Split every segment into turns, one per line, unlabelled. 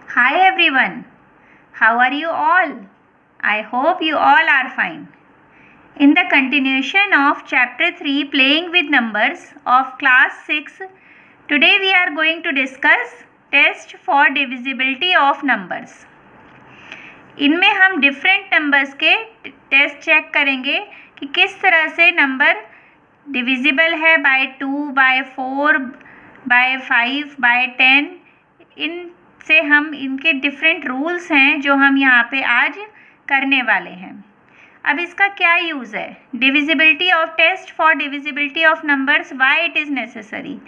Hi everyone, how are you all? I hope you all are fine. In the continuation of chapter 3 Playing with Numbers of class 6, today we are going to discuss test for divisibility of numbers. इनमें हम different numbers के test check करेंगे कि किस तरह से number divisible है bye 2, bye 4, bye 5, bye 10. इन से हम इनके डिफरेंट रूल्स हैं जो हम यहाँ पे आज करने वाले हैं. अब इसका क्या यूज़ है? Divisibility of test for divisibility of numbers, why it is necessary.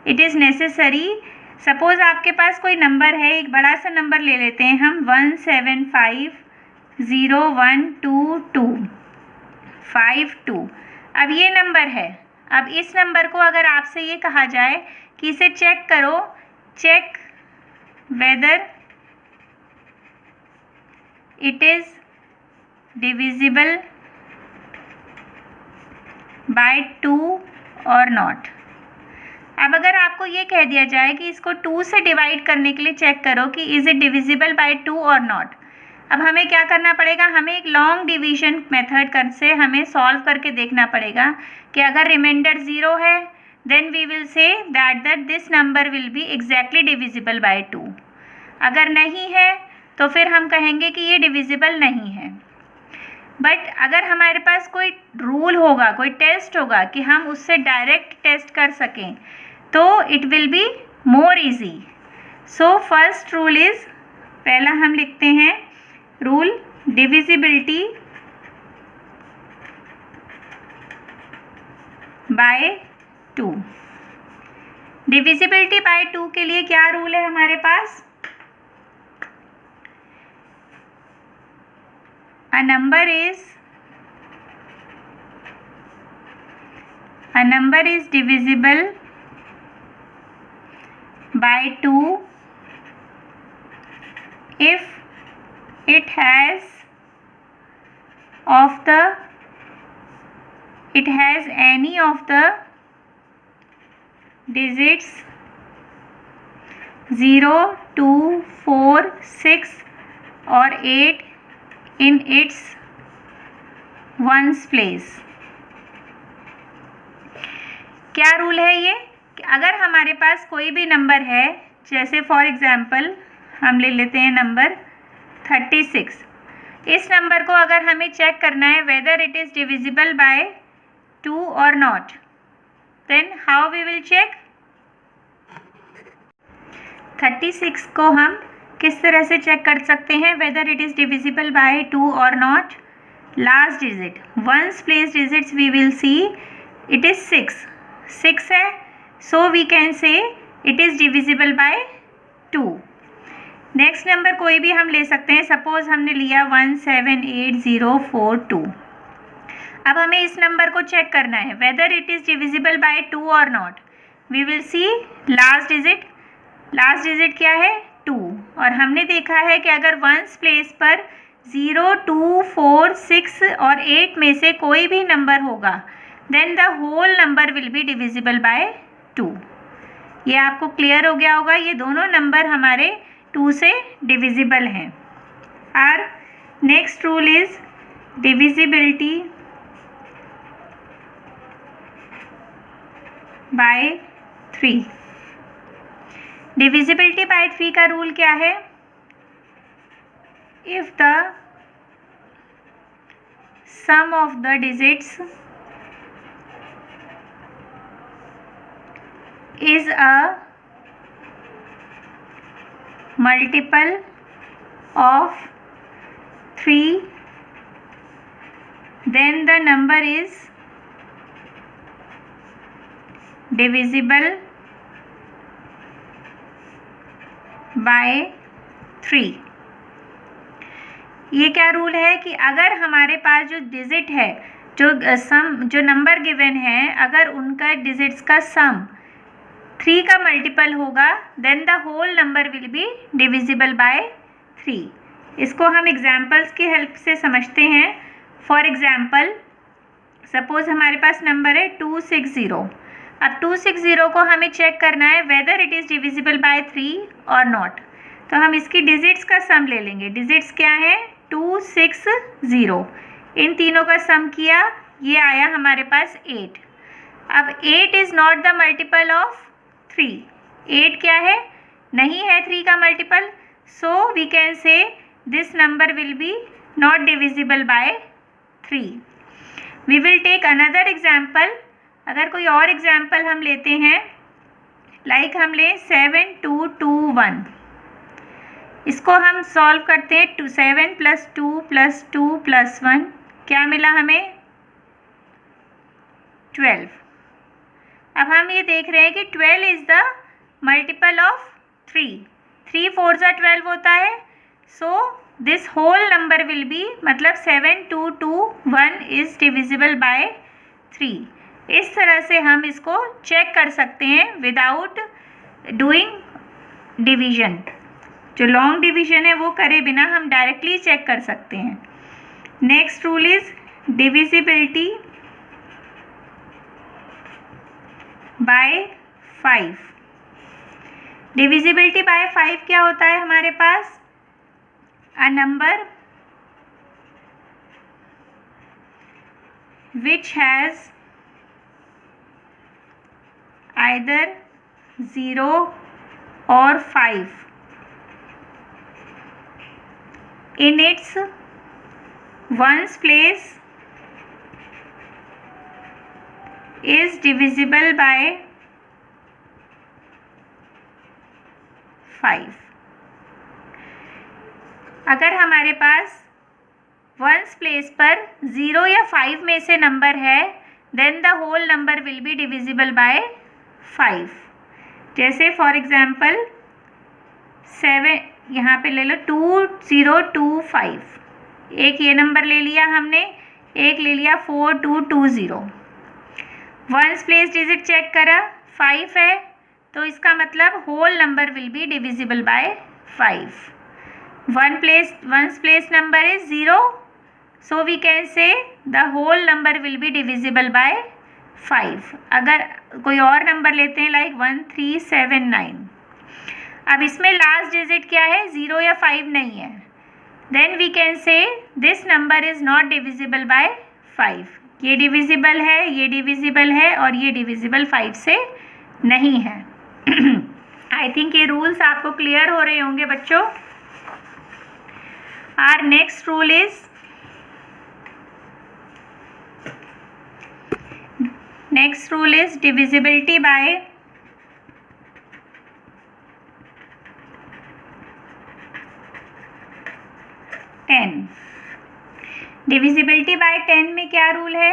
It is necessary. Suppose आपके पास कोई नंबर है, एक बड़ा सा नंबर ले लेते हैं हम 175012252. अब ये नंबर है. अब इस नंबर को अगर आपसे ये कहा जाए कि इसे चेक करो, check whether it is divisible by 2 or not. अब अगर आपको ये कह दिया जाए कि इसको 2 से डिवाइड करने के लिए चेक करो कि इज़ इट डिविजिबल बाय 2 और नॉट. अब हमें क्या करना पड़ेगा? हमें एक लॉन्ग डिवीजन मेथड से हमें सॉल्व करके देखना पड़ेगा कि अगर रिमाइंडर 0 है then we will say that this number will be exactly divisible by 2. अगर नहीं है तो फिर हम कहेंगे कि ये डिविजिबल नहीं है. बट अगर हमारे पास कोई रूल होगा, कोई टेस्ट होगा कि हम उससे डायरेक्ट टेस्ट कर सकें, तो it will be more easy. So first rule is, पहला हम लिखते हैं rule divisibility bye 2. Divisibility bye 2 के लिए क्या रूल है हमारे पास? A number is divisible by 2 if it has any of the digits 0, 2, 4, 6 or 8 in its ones place. क्या रूल है ये? कि अगर हमारे पास कोई भी नंबर है, जैसे फॉर एग्जांपल हम ले लेते हैं नंबर 36. इस नंबर को अगर हमें चेक करना है whether it is divisible by 2 और not, then how we will check? 36 को हम किस तरह से चेक कर सकते हैं whether it is divisible by 2 और not? Last digit, once place digits we will see it is 6 है, so we can say it is divisible by 2. Next number कोई भी हम ले सकते हैं. सपोज हमने लिया 178042. अब हमें इस नंबर को चेक करना है whether it is divisible by 2 और not. We will see last digit क्या है? 2. और हमने देखा है कि अगर वंस प्लेस पर 0, 2, 4, 6 और 8 में से कोई भी नंबर होगा, then the whole number will be divisible by 2. ये आपको क्लियर हो गया होगा. ये दोनों नंबर हमारे 2 से डिविजिबल हैं. Our next rule is divisibility by 3. Divisibility by 3 का रूल क्या है? If the sum of the digits is a multiple of 3, then the number is divisible by 3. ये क्या रूल है कि अगर हमारे पास जो डिजिट है, जो नंबर गिवन है, अगर उनका डिजिट्स का सम 3 का मल्टीपल होगा, then the whole number will be divisible by 3. इसको हम एग्जाम्पल्स की हेल्प से समझते हैं. फॉर एग्जाम्पल सपोज हमारे पास नंबर है 260. अब 260 को हमें चेक करना है whether it is divisible by 3 और नॉट. तो हम इसकी डिजिट्स का सम ले लेंगे। डिजिट्स क्या है? 2, 6, 0। इन तीनों का सम किया, ये आया हमारे पास 8। अब 8 is not the multiple of 3। 8 क्या है? नहीं है 3 का multiple. So we can say this number will be not divisible by 3। We will take another example. अगर कोई और एग्जाम्पल हम लेते हैं, लाइक हम लें 7, 2, 2, 1। इसको हम सॉल्व करते हैं। 7 + 2 + 2 + 1 क्या मिला हमें? 12। अब हम ये देख रहे हैं कि 12 इज़ द मल्टीपल ऑफ 3। 3 4 ज़ा 12 होता है। So this whole number will be, मतलब 7, 2, 2, 1 इज़ डिविजिबल बाय 3। इस तरह से हम इसको चेक कर सकते हैं विदाउट डूइंग डिवीजन। जो लॉन्ग डिवीजन है वो करे बिना हम डायरेक्टली चेक कर सकते हैं। Next rule is divisibility by 5। Divisibility by 5 क्या होता है हमारे पास? A number which has either 0 or 5 in its ones place is divisible by 5। अगर हमारे पास वंस प्लेस पर 0 या 5 में से नंबर है, then the whole number will be divisible by 5। जैसे फॉर एग्जाम्पल 7, यहाँ पे ले लो 2025। एक ये नंबर ले लिया हमने, एक ले लिया 4220। वंस प्लेस डिजिट चेक करा, 5 है, तो इसका मतलब whole number will be divisible by 5। Once place number is 0, so we can say the whole number will be divisible by 5। अगर कोई और नंबर लेते हैं लाइक 1379, अब इसमें लास्ट डिजिट क्या है? 0 या 5 नहीं है, then we can say this number is not divisible by 5। ये डिविजिबल है, ये डिविजिबल है और ये डिविजिबल 5 से नहीं है। आई थिंक ये रूल्स आपको क्लियर हो रहे होंगे बच्चों। Our next rule is divisibility by 10। divisibility by 10 में क्या रूल है?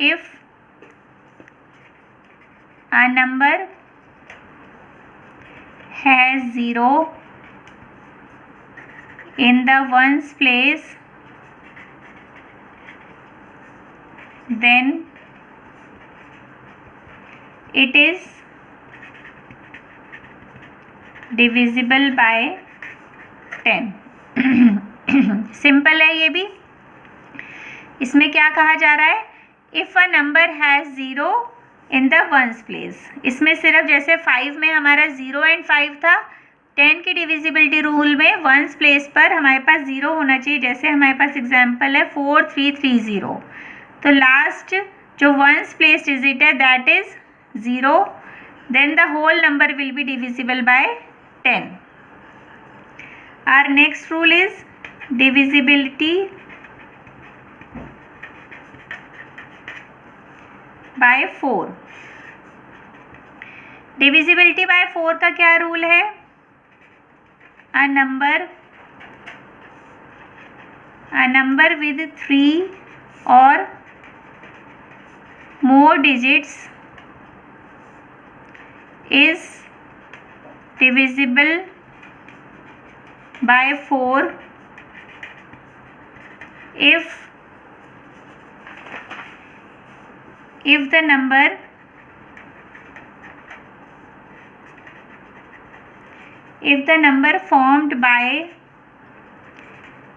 if a number has 0 in the ones place, then it is divisible by 10। Simple है ये भी। इसमें क्या कहा जा रहा है? If a number has 0 in the ones place. इसमें सिर्फ जैसे 5 में हमारा 0 एंड 5 था, 10 की डिविजिबिलिटी रूल में वंस प्लेस पर हमारे पास 0 होना चाहिए। जैसे हमारे पास एग्जांपल है 4330, तो लास्ट जो वंस प्लेस डिजिट है that is 0, then the whole number will be divisible by 10. Our next rule is divisibility by 4। divisibility by 4 का क्या रूल है? a number with 3 or more digits is divisible by 4 if the number formed by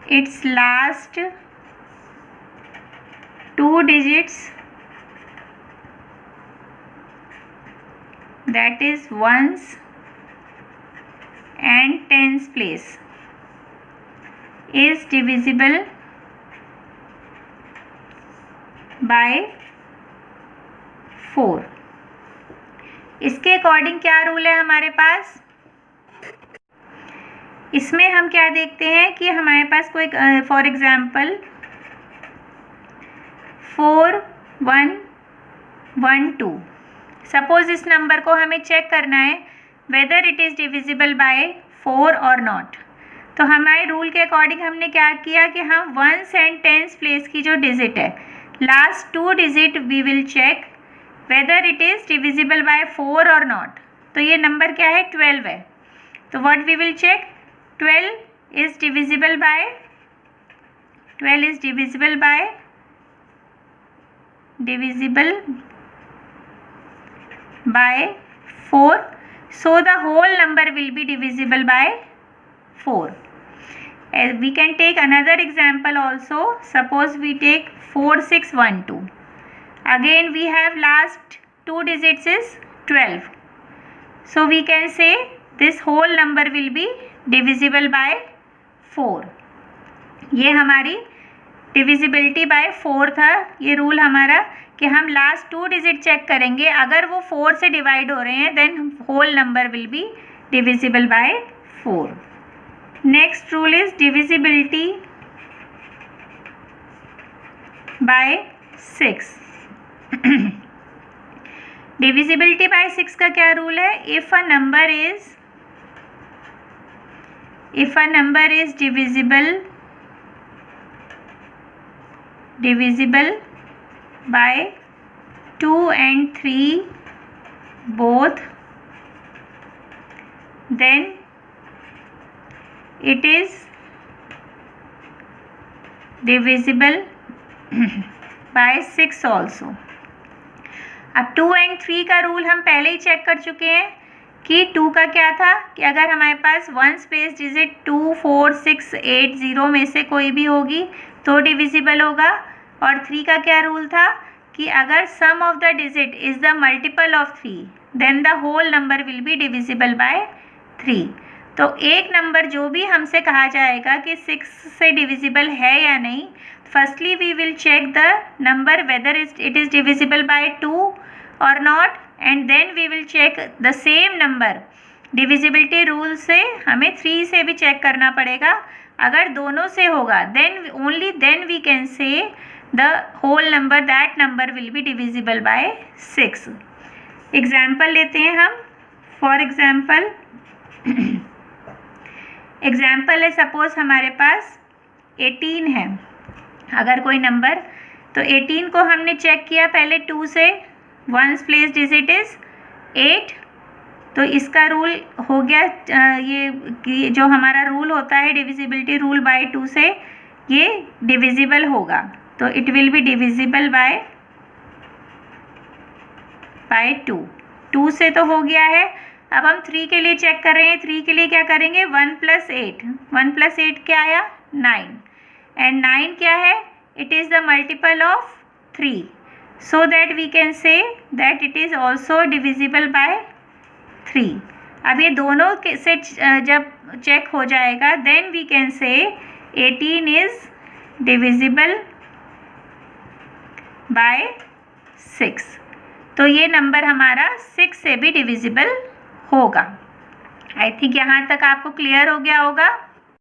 its last 2 digits, that is ones and tens place is divisible by 4. इसके according क्या rule है हमारे पास? इसमें हम क्या देखते हैं कि हमारे पास कोई फॉर एग्जाम्पल 4 1 1 2, सपोज इस नंबर को हमें चेक करना है whether it is divisible by 4 और नॉट. तो हमारे रूल के अकॉर्डिंग हमने क्या किया कि हम वंस एंड टेंस प्लेस की जो डिजिट है, last 2 digit we will check whether it is divisible by 4 और नॉट. तो ये नंबर क्या है? 12 है. तो what we will check? 12 is divisible by 4. So the whole number will be divisible by 4. As we can take another example also. Suppose we take 4612. Again we have last 2 digits is 12. So we can say this whole number will be divisible by 4. ये हमारी divisibility bye 4 था. ये rule हमारा कि हम last 2 digit check करेंगे, अगर वो 4 से डिवाइड हो रहे हैं then whole number will be divisible by 4. Next rule is divisibility by 6. Divisibility by 6 का क्या रूल है? If a number is divisible by 2 and 3 both, then it is divisible by 6 also. अब 2 and 3 का rule हम पहले ही check कर चुके हैं कि 2 का क्या था कि अगर हमारे पास वंस प्लेस डिजिट 2 4 6 8 0 में से कोई भी होगी तो डिविजिबल होगा. और 3 का क्या रूल था कि अगर sum of the digit is the multiple of 3 then the whole number will be divisible by 3. तो एक नंबर जो भी हमसे कहा जाएगा कि 6 से डिविजिबल है या नहीं, firstly we will check the number whether it is divisible by 2 और not, and then we will check the same number. Divisibility rule से हमें 3 से भी चेक करना पड़ेगा. अगर दोनों से होगा then only then we can say the whole number, that number will be divisible by 6. Example लेते हैं हम. फॉर एग्जाम्पल है, सपोज हमारे पास 18 है अगर कोई नंबर, तो 18 को हमने चेक किया पहले 2 से, वंस प्लेस डिजिट इज 8. तो इसका रूल हो गया ये जो हमारा रूल होता है डिविजिबिलिटी रूल बाय 2 से, ये डिविजिबल होगा. तो it will be divisible by 2. 2 से तो हो गया है. अब हम 3 के लिए चेक कर रहे हैं. 3 के लिए क्या करेंगे? 1 + 8. 1 + 8 क्या आया? 9. एंड 9 क्या है? It is the multiple of 3. So that we can say that it is also divisible by 3. अब ये दोनों से जब चेक हो जाएगा देन वी कैन से 18 इज़ डिविजिबल बाय 6. तो ये नंबर हमारा 6 से भी डिविजिबल होगा. आई थिंक यहाँ तक आपको क्लियर हो गया होगा.